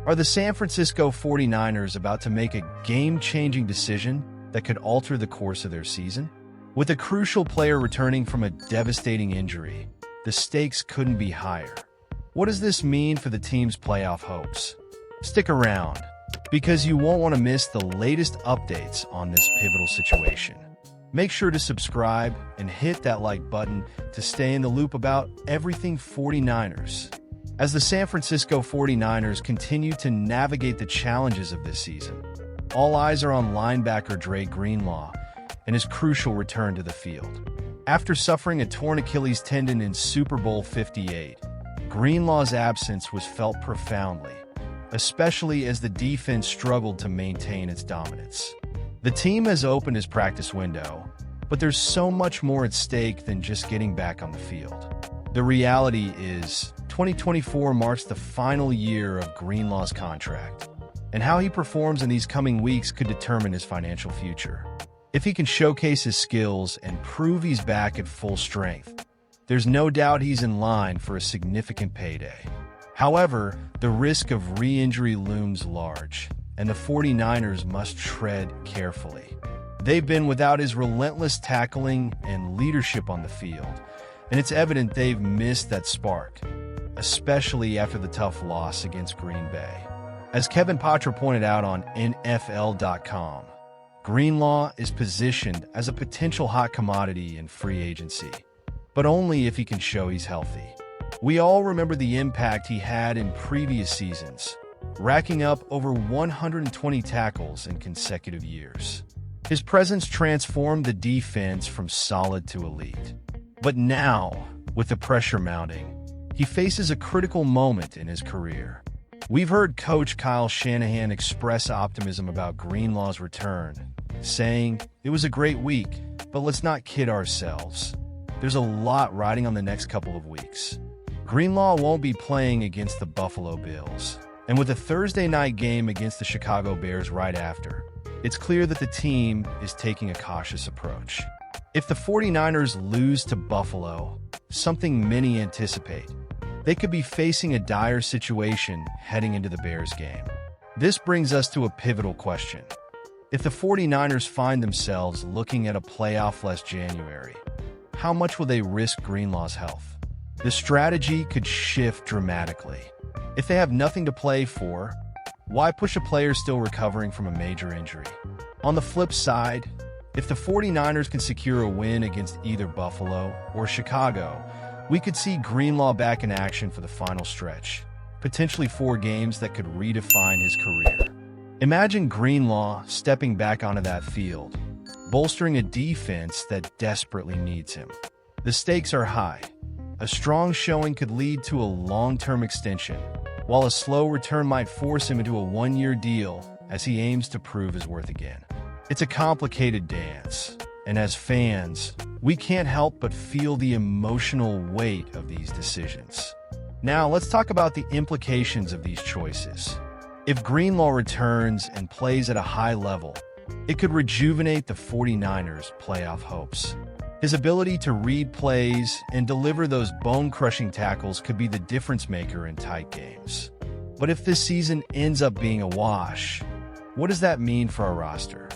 Are the San Francisco 49ers about to make a game-changing decision that could alter the course of their season? With a crucial player returning from a devastating injury, the stakes couldn't be higher. What does this mean for the team's playoff hopes? Stick around, because you won't want to miss the latest updates on this pivotal situation. Make sure to subscribe and hit that like button to stay in the loop about everything 49ers. As the San Francisco 49ers continue to navigate the challenges of this season, all eyes are on linebacker Dre Greenlaw and his crucial return to the field. After suffering a torn Achilles tendon in Super Bowl 58, Greenlaw's absence was felt profoundly, especially as the defense struggled to maintain its dominance. The team has opened his practice window, but there's so much more at stake than just getting back on the field. The reality is, 2024 marks the final year of Greenlaw's contract, and how he performs in these coming weeks could determine his financial future. If he can showcase his skills and prove he's back at full strength, there's no doubt he's in line for a significant payday. However, the risk of re-injury looms large, and the 49ers must tread carefully. They've been without his relentless tackling and leadership on the field, and it's evident they've missed that spark, especially after the tough loss against Green Bay. As Kevin Patra pointed out on NFL.com, Greenlaw is positioned as a potential hot commodity in free agency, but only if he can show he's healthy. We all remember the impact he had in previous seasons, racking up over 120 tackles in consecutive years. His presence transformed the defense from solid to elite. But now, with the pressure mounting, he faces a critical moment in his career. We've heard Coach Kyle Shanahan express optimism about Greenlaw's return, saying, "It was a great week, but let's not kid ourselves. There's a lot riding on the next couple of weeks." Greenlaw won't be playing against the Buffalo Bills, and with a Thursday night game against the Chicago Bears right after, it's clear that the team is taking a cautious approach. If the 49ers lose to Buffalo, something many anticipate, they could be facing a dire situation heading into the Bears game. This brings us to a pivotal question. If the 49ers find themselves looking at a playoff-less January, how much will they risk Greenlaw's health? The strategy could shift dramatically. If they have nothing to play for, why push a player still recovering from a major injury? On the flip side, if the 49ers can secure a win against either Buffalo or Chicago, we could see Greenlaw back in action for the final stretch, potentially 4 games that could redefine his career. Imagine Greenlaw stepping back onto that field, bolstering a defense that desperately needs him. The stakes are high. A strong showing could lead to a long-term extension, while a slow return might force him into a 1-year deal as he aims to prove his worth again. It's a complicated dance, and as fans, we can't help but feel the emotional weight of these decisions. Now, let's talk about the implications of these choices. If Greenlaw returns and plays at a high level, it could rejuvenate the 49ers' playoff hopes. His ability to read plays and deliver those bone-crushing tackles could be the difference-maker in tight games. But if this season ends up being a wash, what does that mean for our roster?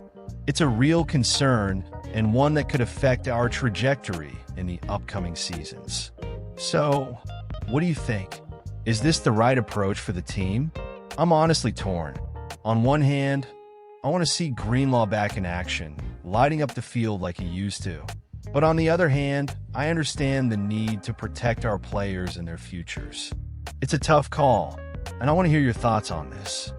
It's a real concern, and one that could affect our trajectory in the upcoming seasons. So, what do you think? Is this the right approach for the team? I'm honestly torn. On one hand, I want to see Greenlaw back in action, lighting up the field like he used to. But on the other hand, I understand the need to protect our players and their futures. It's a tough call, and I want to hear your thoughts on this.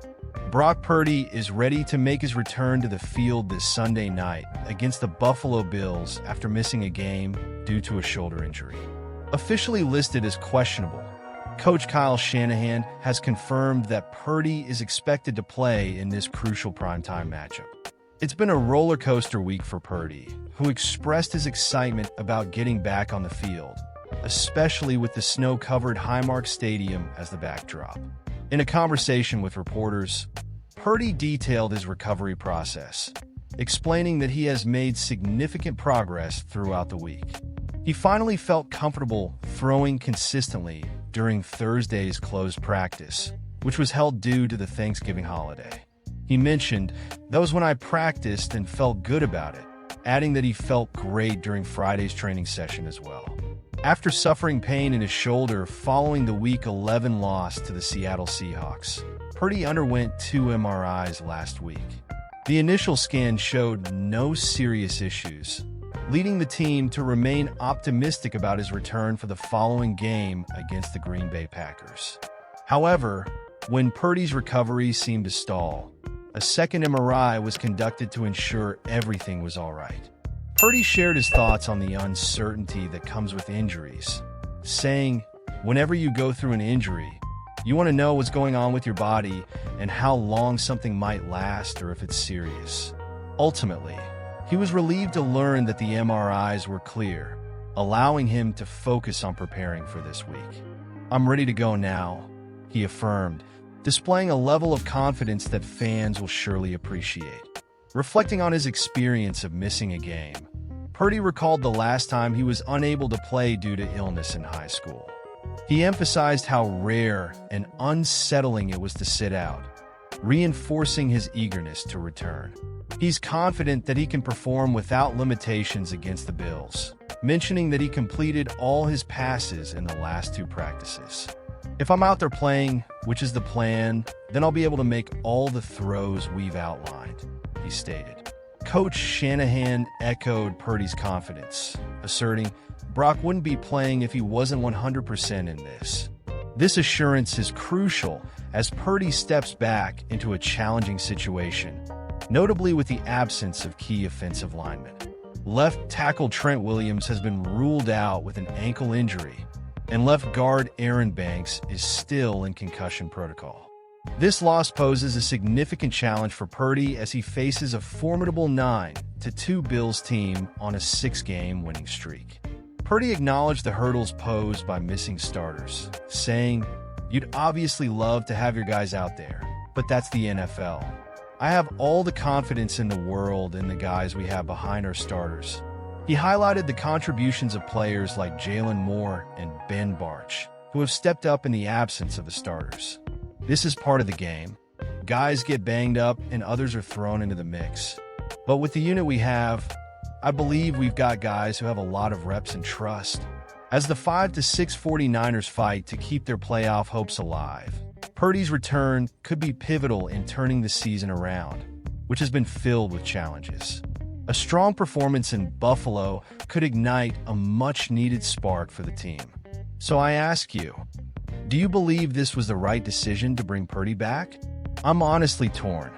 Brock Purdy is ready to make his return to the field this Sunday night against the Buffalo Bills after missing a game due to a shoulder injury. Officially listed as questionable, Coach Kyle Shanahan has confirmed that Purdy is expected to play in this crucial primetime matchup. It's been a roller coaster week for Purdy, who expressed his excitement about getting back on the field, especially with the snow-covered Highmark Stadium as the backdrop. In a conversation with reporters, Purdy detailed his recovery process, explaining that he has made significant progress throughout the week. He finally felt comfortable throwing consistently during Thursday's closed practice, which was held due to the Thanksgiving holiday. He mentioned, "That was when I practiced and felt good about it," adding that he felt great during Friday's training session as well. After suffering pain in his shoulder following the Week 11 loss to the Seattle Seahawks, Purdy underwent 2 MRIs last week. The initial scan showed no serious issues, leading the team to remain optimistic about his return for the following game against the Green Bay Packers. However, when Purdy's recovery seemed to stall, a second MRI was conducted to ensure everything was all right. Purdy shared his thoughts on the uncertainty that comes with injuries, saying, "Whenever you go through an injury, you want to know what's going on with your body and how long something might last or if it's serious." Ultimately, he was relieved to learn that the MRIs were clear, allowing him to focus on preparing for this week. "I'm ready to go now," he affirmed, displaying a level of confidence that fans will surely appreciate. Reflecting on his experience of missing a game, Purdy recalled the last time he was unable to play due to illness in high school. He emphasized how rare and unsettling it was to sit out, reinforcing his eagerness to return. He's confident that he can perform without limitations against the Bills, mentioning that he completed all his passes in the last 2 practices. "If I'm out there playing, which is the plan, then I'll be able to make all the throws we've outlined," he stated. Coach Shanahan echoed Purdy's confidence, asserting, "Brock wouldn't be playing if he wasn't 100% in this." This assurance is crucial as Purdy steps back into a challenging situation, notably with the absence of key offensive linemen. Left tackle Trent Williams has been ruled out with an ankle injury, and left guard Aaron Banks is still in concussion protocol. This loss poses a significant challenge for Purdy as he faces a formidable 9-2 Bills team on a 6-game winning streak. Purdy acknowledged the hurdles posed by missing starters, saying, "You'd obviously love to have your guys out there, but that's the NFL. I have all the confidence in the world in the guys we have behind our starters." He highlighted the contributions of players like Jalen Moore and Ben Barch, who have stepped up in the absence of the starters. "This is part of the game. Guys get banged up and others are thrown into the mix. But with the unit we have, I believe we've got guys who have a lot of reps and trust." As the 5-6 49ers fight to keep their playoff hopes alive, Purdy's return could be pivotal in turning the season around, which has been filled with challenges. A strong performance in Buffalo could ignite a much-needed spark for the team. So I ask you, do you believe this was the right decision to bring Purdy back? I'm honestly torn.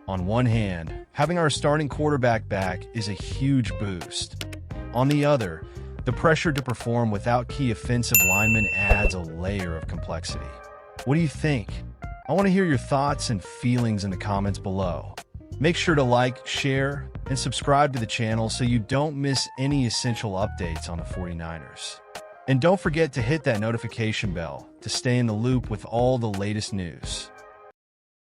On one hand, having our starting quarterback back is a huge boost. On the other, the pressure to perform without key offensive linemen adds a layer of complexity. What do you think? I want to hear your thoughts and feelings in the comments below. Make sure to like, share, and subscribe to the channel so you don't miss any essential updates on the 49ers. And don't forget to hit that notification bell to stay in the loop with all the latest news.